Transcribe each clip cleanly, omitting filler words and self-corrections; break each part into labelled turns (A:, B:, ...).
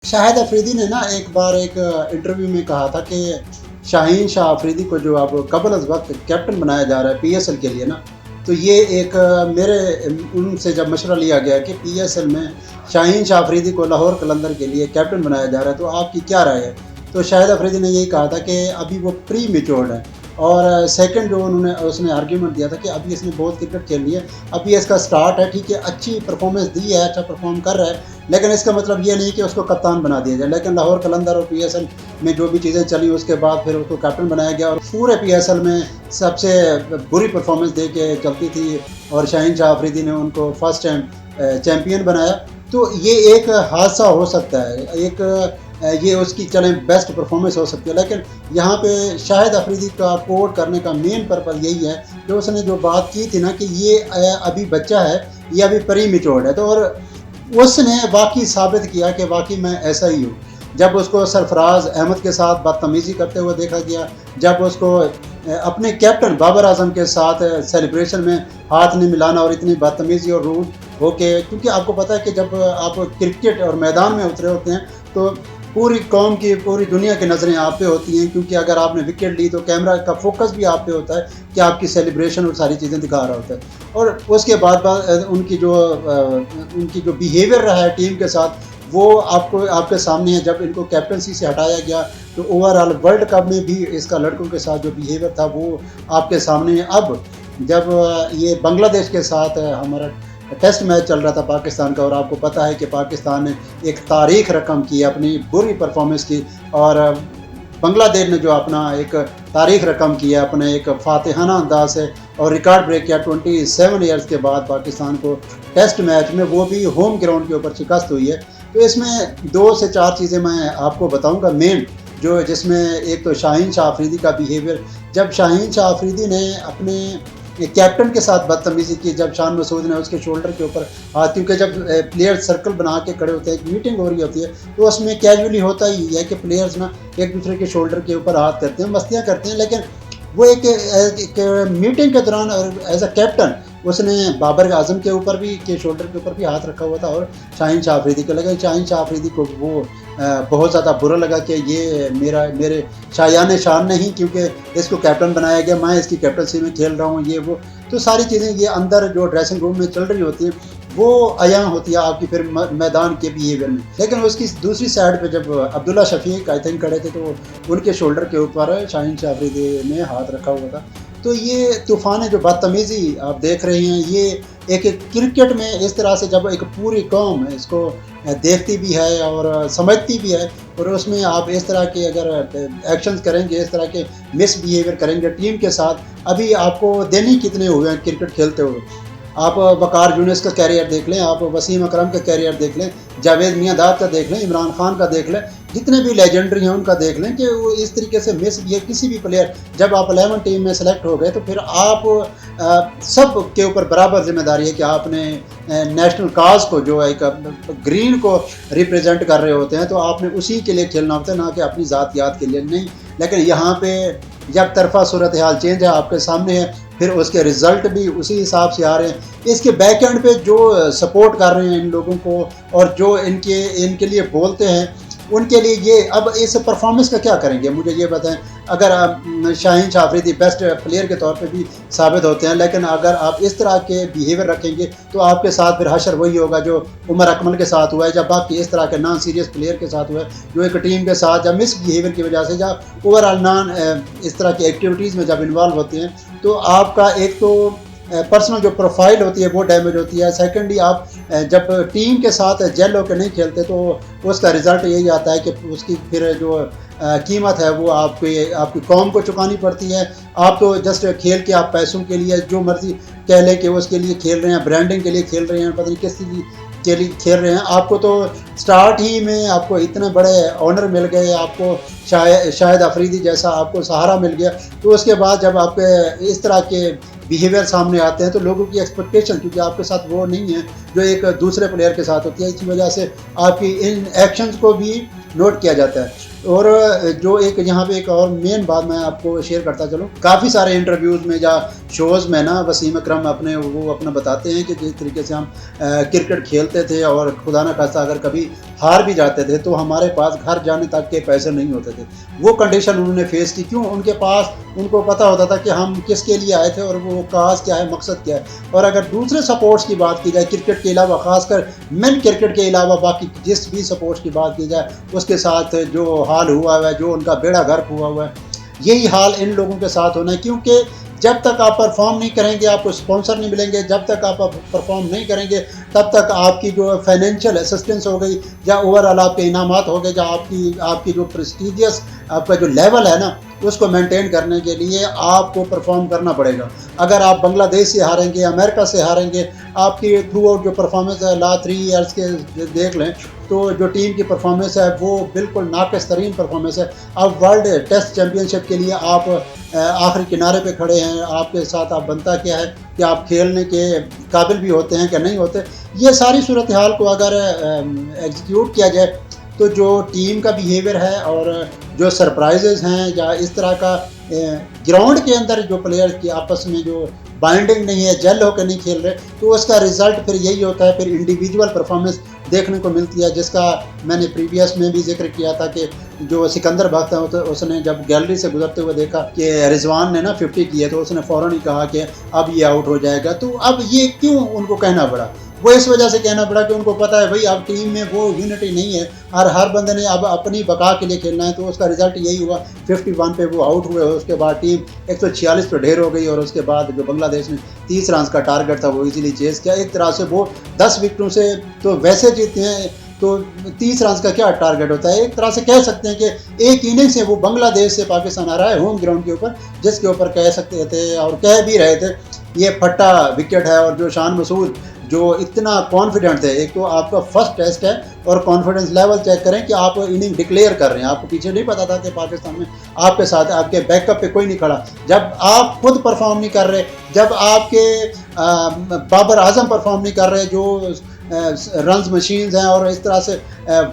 A: शाहिद अफरीदी ने ना एक बार एक इंटरव्यू में कहा था कि शाहीन शाह अफरीदी को जो अब कबल अज़ वक्त कैप्टन बनाया जा रहा है पीएसएल के लिए ना, तो ये एक मेरे उनसे जब मशवरा लिया गया कि पीएसएल में शाहीन शाह अफरीदी को लाहौर कलंदर के लिए कैप्टन बनाया जा रहा है, तो आपकी क्या राय है? तो शाहिद अफरीदी ने यही कहा था कि अभी वो प्री मेच्योर्ड है। और सेकंड जो उसने आर्ग्यूमेंट दिया था कि अभी इसने बहुत क्रिकेट खेलनी है, अभी इसका स्टार्ट है, ठीक है, अच्छी परफॉर्मेंस दी है, अच्छा परफॉर्म कर रहा है, लेकिन इसका मतलब ये नहीं कि उसको कप्तान बना दिया जाए। लेकिन लाहौर कलंदर और पीएसएल में जो भी चीज़ें चली उसके बाद फिर उसको कैप्टन बनाया गया और पूरे पीएसएल में सबसे बुरी परफॉर्मेंस दे के चलती थी और शाहीन शाह अफरीदी ने उनको फर्स्ट टाइम चैम्पियन बनाया। तो ये एक हादसा हो सकता है, एक ये उसकी चलें बेस्ट परफॉर्मेंस हो सकती है, लेकिन यहाँ पे शाहिद अफरीदी का कोट करने का मेन पर्पज़ यही है कि उसने जो बात की थी ना कि ये अभी बच्चा है, ये अभी प्री मेच्योर्ड है, तो और उसने वाकई साबित किया कि वाकई मैं ऐसा ही हूँ। जब उसको सरफराज अहमद के साथ बदतमीज़ी करते हुए देखा गया, जब उसको अपने कैप्टन बाबर आजम के साथ सेलिब्रेशन में हाथ नहीं मिलाना और इतनी बदतमीज़ी और रूड होके, क्योंकि आपको पता है कि जब आप क्रिकेट और मैदान में उतरे होते हैं तो पूरी कौम की, पूरी दुनिया की नज़रें आप पे होती हैं, क्योंकि अगर आपने विकेट ली तो कैमरा का फोकस भी आप पे होता है कि आपकी सेलिब्रेशन और सारी चीज़ें दिखा रहा होता है। और उसके बाद उनकी जो बिहेवियर रहा है टीम के साथ, वो आपके सामने है। जब इनको कैप्टनसी से हटाया गया तो ओवरऑल वर्ल्ड कप में भी इसका लड़कों के साथ जो बिहेवियर था वो आपके सामने है। अब जब ये बांग्लादेश के साथ हमारा टेस्ट मैच चल रहा था पाकिस्तान का, और आपको पता है कि पाकिस्तान ने एक तारीख रकम की अपनी बुरी परफॉर्मेंस की, और बांग्लादेश ने जो अपना एक तारीख रकम किया अपने एक फातिहाना अंदाज से और रिकॉर्ड ब्रेक किया 27 ईयर्स के बाद पाकिस्तान को टेस्ट मैच में, वो भी होम ग्राउंड के ऊपर शिकस्त हुई है। तो इसमें 2 से 4 चीज़ें मैं आपको बताऊंगा मेन, जो जिसमें एक तो शाहीन शाह अफरीदी का बिहेवियर। जब शाहीन शाह अफरीदी ने अपने कैप्टन के साथ बदतमीज़ी की, जब शान मसूद ने उसके शोल्डर के ऊपर हाथ, क्योंकि जब प्लेयर्स सर्कल बना के खड़े होते हैं, एक मीटिंग हो रही होती है, तो उसमें कैजुअली होता ही है कि प्लेयर्स ना एक दूसरे के शोल्डर के ऊपर हाथ करते हैं, मस्तियाँ करते हैं, लेकिन वो एक मीटिंग के दौरान एज अ कैप्टन उसने बाबर आजम के ऊपर भी, के शोल्डर के ऊपर भी हाथ रखा हुआ था और शाहीन शाह अफरीदी को लगा, शाहीन शाह अफरीदी को वो बहुत ज़्यादा बुरा लगा कि ये मेरे शायान शान नहीं, क्योंकि इसको कैप्टन बनाया गया, मैं इसकी कैप्टनसी में खेल रहा हूँ, ये वो। तो सारी चीज़ें ये अंदर जो ड्रेसिंग रूम में चल रही होती हैं वो अयां होती है आपकी फिर मैदान के बिहेवियर में। लेकिन उसकी दूसरी साइड पे जब अब्दुल्ला शफीक आई थिंक खड़े थे, तो उनके शोल्डर के ऊपर शाहीन शाह अफरीदी ने हाथ रखा हुआ था। तो ये तूफ़ान है, जो बदतमीज़ी आप देख रहे हैं, ये एक क्रिकेट में इस तरह से जब एक पूरी कौम इसको देखती भी है और समझती भी है, और उसमें आप इस तरह के अगर एक्शंस करेंगे, इस तरह के मिसबिहेवियर करेंगे टीम के साथ, अभी आपको दिन ही कितने हुए हैं क्रिकेट खेलते हुए। आप वकार यूनिस का कैरियर देख लें, आप वसीम अकरम का कैरियर देख लें, जावेद मियांदाद का देख लें, इमरान खान का देख लें, जितने भी लेजेंडरी हैं उनका देख लें कि वो इस तरीके से मिस भी है। किसी भी प्लेयर, जब आप 11 टीम में सेलेक्ट हो गए तो फिर आप सब के ऊपर बराबर जिम्मेदारी है कि आपने नेशनल काज को, जो एक ग्रीन को रिप्रेजेंट कर रहे होते हैं, तो आपने उसी के लिए खेलना होता है, ना कि अपनी ज़ातियात के लिए नहीं। लेकिन यहाँ पे जब तरफा सूरत हाल चेंज है आपके सामने है, फिर उसके रिज़ल्ट भी उसी हिसाब से आ रहे हैं। इसके बैक एंड पे जो सपोर्ट कर रहे हैं इन लोगों को और जो इनके लिए बोलते हैं, उनके लिए ये अब इस परफॉर्मेंस का क्या करेंगे, मुझे ये बताएं। अगर शाहीन शाह अफरीदी बेस्ट प्लेयर के तौर पे भी साबित होते हैं, लेकिन अगर आप इस तरह के बिहेवियर रखेंगे तो आपके साथ फिर हशर वही होगा जो उमर अकमल के साथ हुआ है, जब बाकी इस तरह के नॉन सीरियस प्लेयर के साथ हुआ है, जो एक टीम के साथ जब मिस बिहेवियर की वजह से जब ओवरऑल नॉन इस तरह की एक्टिविटीज़ में जब इन्वॉल्व होते हैं, तो आपका एक तो पर्सनल जो प्रोफाइल होती है वो डैमेज होती है। सेकेंडली आप जब टीम के साथ जेल होकर नहीं खेलते तो उसका रिज़ल्ट यही आता है कि उसकी फिर जो कीमत है वो आपकी कौम को चुकानी पड़ती है। आप तो जस्ट खेल के आप पैसों के लिए जो मर्ज़ी कह लें कि उसके लिए खेल रहे हैं, ब्रांडिंग के लिए खेल रहे हैं, पता नहीं किस चीज़ के लिए खेल रहे हैं। आपको तो स्टार्ट ही में आपको इतने बड़े ऑनर मिल गए, आपको शाहिद अफरीदी जैसा आपको सहारा मिल गया, तो उसके बाद जब आपके इस तरह के बिहेवियर सामने आते हैं तो लोगों की एक्सपेक्टेशन, क्योंकि आपके साथ वो नहीं है जो एक दूसरे प्लेयर के साथ होती है, इसी वजह से आपकी इन एक्शंस को भी नोट किया जाता है। और जो एक यहाँ पे एक और मेन बात मैं आपको शेयर करता चलूँ, काफ़ी सारे इंटरव्यूज़ में या शोज़ में ना वसीम अकरम वो अपना बताते हैं कि जिस तरीके से हम क्रिकेट खेलते थे और खुदा न खास्ता अगर कभी हार भी जाते थे तो हमारे पास घर जाने तक के पैसे नहीं होते थे। वो कंडीशन उन्होंने फेस की। क्यों? उनको पता होता था कि हम किसके लिए आए थे और वो काज क्या है, मकसद क्या है। और अगर दूसरे सपोर्ट्स की बात की जाए क्रिकेट के अलावा, खासकर मेन क्रिकेट के अलावा बाकी जिस भी स्पोर्ट्स की बात की जाए, उसके साथ जो हाल हुआ है, जो उनका बेड़ा गर्क हुआ हुआ है, यही हाल इन लोगों के साथ होना है। क्योंकि जब तक आप परफॉर्म नहीं करेंगे, आपको स्पॉन्सर नहीं मिलेंगे, जब तक आप परफॉर्म नहीं करेंगे, तब तक आपकी जो फाइनेंशियल असिस्टेंस हो गई या ओवरऑल आपके इनामात हो गए, या आपकी जो प्रेस्टीजियस आपका जो लेवल है ना, उसको मेंटेन करने के लिए आपको परफॉर्म करना पड़ेगा। अगर आप बांग्लादेश से हारेंगे, अमेरिका से हारेंगे, आपकी थ्रू आउट जो परफॉर्मेंस है लास्ट 3 ईयर्स के देख लें, तो जो टीम की परफॉर्मेंस है वो बिल्कुल नाक़िस तरीन परफॉर्मेंस है। अब वर्ल्ड टेस्ट चैम्पियनशिप के लिए आप आखिरी किनारे पे खड़े हैं, आपके साथ आप बनता क्या है कि आप खेलने के काबिल भी होते हैं कि नहीं होते। ये सारी सूरत हाल को अगर एग्जीक्यूट किया जाए तो जो टीम का बिहेवियर है और जो सरप्राइजेज़ हैं या इस तरह का ग्राउंड के अंदर जो प्लेयर की आपस में जो बाइंडिंग नहीं है, जेल होकर नहीं खेल रहे, तो उसका रिज़ल्ट फिर यही होता है, फिर इंडिविजुअल परफॉर्मेंस देखने को मिलती है, जिसका मैंने प्रीवियस में भी जिक्र किया था कि जो सिकंदर बख्त है तो उसने जब गैलरी से गुजरते हुए देखा कि रिजवान ने ना 50 की है, तो उसने फ़ौरन ही कहा कि अब ये आउट हो जाएगा। तो अब ये क्यों उनको कहना पड़ा? वो इस वजह से कहना पड़ा कि उनको पता है भाई अब टीम में वो यूनिटी नहीं है और हर बंदे ने अब अपनी बका के लिए खेलना है। तो उसका रिजल्ट यही हुआ, 51 पे वो आउट हुए। उसके बाद टीम 146 पे ढेर हो गई और उसके बाद जो बांग्लादेश ने 30 रन का टारगेट था वो इजीली चेस किया। एक तरह से वो 10 विकेटों से तो वैसे जीते हैं, तो 30 रन का क्या टारगेट होता है। एक तरह से कह सकते हैं कि एक इनिंग से वो बांग्लादेश से पाकिस्तान आ रहा है होम ग्राउंड के ऊपर, जिसके ऊपर कह सकते थे और कह भी रहे थे ये फट्टा विकेट है। और जो शान मसूद जो इतना कॉन्फिडेंट थे, एक तो आपका फर्स्ट टेस्ट है और कॉन्फिडेंस लेवल चेक करें कि आप इनिंग डिक्लेयर कर रहे हैं। आपको पीछे नहीं पता था कि पाकिस्तान में आपके साथ आपके बैकअप पे कोई नहीं खड़ा। जब आप खुद परफॉर्म नहीं कर रहे, जब आपके बाबर आजम परफॉर्म नहीं कर रहे जो रन्स मशीन्स हैं और इस तरह से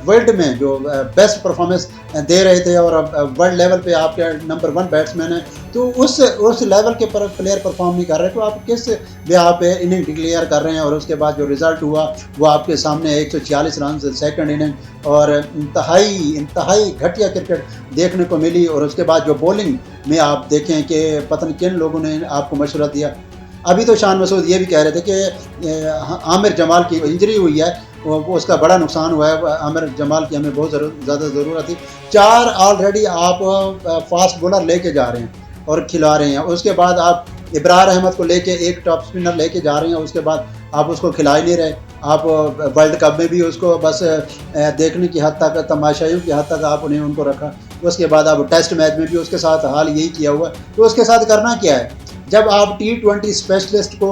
A: वर्ल्ड में जो बेस्ट परफॉर्मेंस दे रहे थे और वर्ल्ड लेवल पे आपके नंबर 1 बैट्समैन है, तो उस लेवल के प्लेयर परफॉर्म नहीं कर रहे, तो आप किस बिहार पे इनिंग डिक्लेयर कर रहे हैं। और उसके बाद जो रिज़ल्ट हुआ वो आपके सामने 146 रन सेकंड इनिंग और इंतहाई घटिया क्रिकेट देखने को मिली। और उसके बाद जो बॉलिंग में आप देखें कि पता नहीं किन लोगों ने आपको मशवरा दिया। अभी तो शान मसूद ये भी कह रहे थे कि आमिर जमाल की इंजरी हुई है, वो उसका बड़ा नुकसान हुआ है। आमिर जमाल की हमें बहुत ज़्यादा ज़रूरत थी। 4 ऑलरेडी आप फास्ट बॉलर लेके जा रहे हैं और खिला रहे हैं, उसके बाद आप इब्रार अहमद को लेके एक टॉप स्पिनर लेके जा रहे हैं, उसके बाद आप उसको खिला ही नहीं रहे। आप वर्ल्ड कप में भी उसको बस देखने की हद तक, तमाशाइयों की हद तक आपने उनको रखा। उसके बाद आप टेस्ट मैच में भी उसके साथ हाल यही किया हुआ। तो उसके साथ करना क्या है? जब आप T20 स्पेशलिस्ट को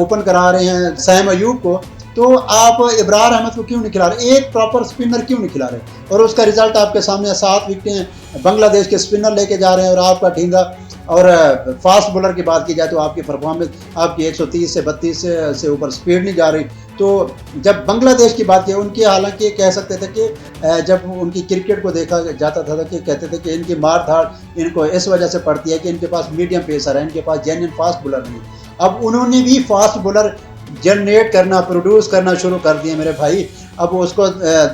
A: ओपन करा रहे हैं सैम अयूब को, तो आप इब्रार अहमद को क्यों नहीं खिला रहे? एक प्रॉपर स्पिनर क्यों नहीं खिला रहे? और उसका रिजल्ट आपके सामने 7 विकेटें बांग्लादेश के स्पिनर लेके जा रहे हैं और आपका ढींगा। और फास्ट बॉलर की बात की जाए तो आपकी परफॉर्मेंस आपकी 130 से 32 से ऊपर स्पीड नहीं जा रही। तो जब बांग्लादेश की बात की, उनकी हालांकि कह सकते थे कि जब उनकी क्रिकेट को देखा जाता था कि कहते थे कि इनकी मार धाड़ इनको इस वजह से पड़ती है कि इनके पास मीडियम पेसर है, इनके पास जेन्युइन फास्ट बॉलर नहीं। अब उन्होंने भी फास्ट बॉलर जनरेट करना, प्रोड्यूस करना शुरू कर दिए मेरे भाई। अब उसको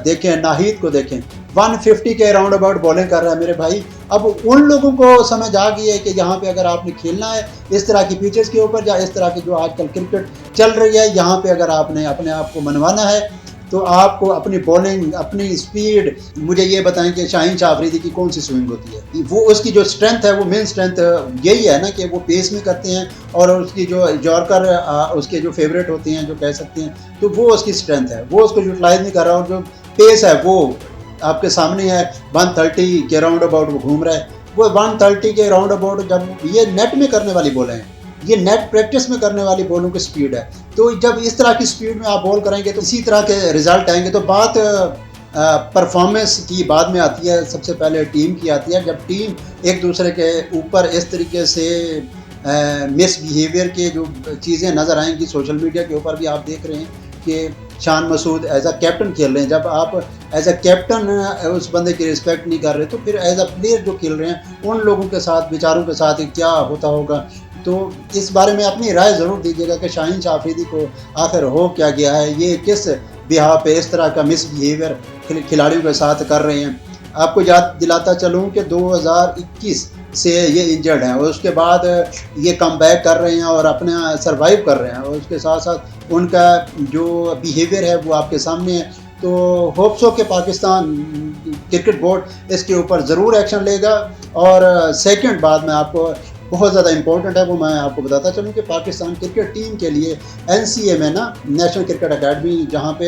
A: देखें, नाहिद को देखें, 150 के राउंड अबाउट बॉलिंग कर रहा है मेरे भाई। अब उन लोगों को समझ आ गई है कि यहाँ पे अगर आपने खेलना है इस तरह की पिचेस के ऊपर या इस तरह की जो आजकल क्रिकेट चल रही है, यहाँ पे अगर आपने अपने आप को मनवाना है तो आपको अपनी बॉलिंग, अपनी स्पीड, मुझे ये बताएं कि शाहीन शाह अफरीदी की कौन सी स्विंग होती है? वो उसकी जो स्ट्रेंथ है, वो मेन स्ट्रेंथ यही है ना कि वो पेस में करते हैं और उसकी जो जॉर्कर उसके जो फेवरेट होते हैं, जो कह सकते हैं, तो वो उसकी स्ट्रेंथ है। वो उसको यूटिलाइज नहीं कर रहा और जो पेस है वो आपके सामने है। 130 के राउंड अबाउट वो घूम रहा है। वो 130 के राउंड अबाउट जब ये नेट में करने वाली बॉलें हैं, ये नेट प्रैक्टिस में करने वाली बॉलों की स्पीड है। तो जब इस तरह की स्पीड में आप बॉल करेंगे तो इसी तरह के रिजल्ट आएंगे। तो बात परफॉर्मेंस की बाद में आती है, सबसे पहले टीम की आती है। जब टीम एक दूसरे के ऊपर इस तरीके से मिसबिहेवियर के जो चीज़ें नज़र आएंगी, सोशल मीडिया के ऊपर भी आप देख रहे हैं कि Shan Masood as a captain खेल रहे हैं, जब आप एज अ कैप्टन उस बंदे की रिस्पेक्ट नहीं कर रहे तो फिर एज अ प्लेयर जो खेल रहे हैं उन लोगों के साथ, विचारों के साथ क्या होता होगा। तो इस बारे में अपनी राय ज़रूर दीजिएगा कि शाहीन शाह अफरीदी को आखिर हो क्या गया है, ये किस बिहाफ पे इस तरह का मिसबिहेवियर खिलाड़ियों के साथ कर रहे हैं। आपको याद दिलाता चलूँ कि 2021 से ये इंजर्ड हैं और उसके बाद ये कम बैक कर रहे हैं और अपना सरवाइव कर रहे हैं, और उसके साथ साथ उनका जो बिहेवियर है वो आपके सामने है। तो होप सो कि पाकिस्तान क्रिकेट बोर्ड इसके ऊपर ज़रूर एक्शन लेगा। और सेकंड बात मैं आपको बहुत ज़्यादा इंपॉर्टेंट है वो मैं आपको बताता चलूँ कि पाकिस्तान क्रिकेट टीम के लिए NCA में ना, नेशनल क्रिकेट अकेडमी, जहाँ पे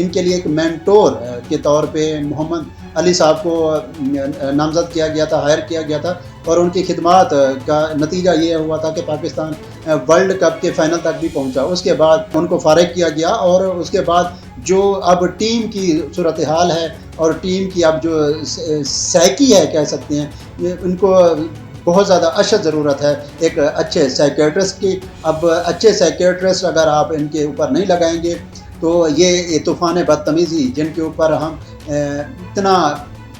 A: इनके लिए एक मेंटोर के तौर पे मोहम्मद अली साहब को नामज़द किया गया था, हायर किया गया था, और उनकी खिदमात का नतीजा ये हुआ था कि पाकिस्तान वर्ल्ड कप के फाइनल तक भी पहुंचा। उसके बाद उनको फारिग किया गया और उसके बाद जो अब टीम की सूरत हाल है और टीम की अब जो साइकी है कह सकते हैं, ये उनको बहुत ज़्यादा अशद ज़रूरत है एक अच्छे साइकियाट्रिस्ट की। अब अच्छे साइकियाट्रिस्ट अगर आप इनके ऊपर नहीं लगाएंगे तो ये तूफ़ान बदतमीज़ी जिनके ऊपर हम इतना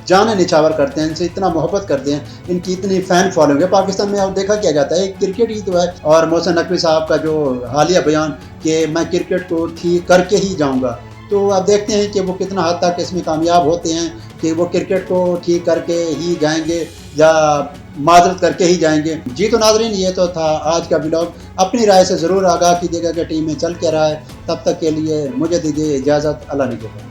A: जान निछावर करते हैं, इनसे इतना मोहब्बत करते हैं, इनकी इतनी फ़ैन फॉलोइंग है पाकिस्तान में। अब देखा क्या जाता है, क्रिकेट ही तो है। और मोहसिन नकवी साहब का जो हालिया बयान कि मैं क्रिकेट को ठीक करके ही जाऊँगा, तो अब देखते हैं कि वो कितना हद तक इसमें कामयाब होते हैं कि वो क्रिकेट को ठीक करके ही जाएंगे या माजरत करके ही जाएंगे। जी तो नाज़रीन, ये तो था आज का व्लॉग। अपनी राय से ज़रूर आगाह कीजिएगा कि टीम में चल क्या रहा है। तब तक के लिए मुझे दीजिए इजाज़त। अल्लाह निगहबान।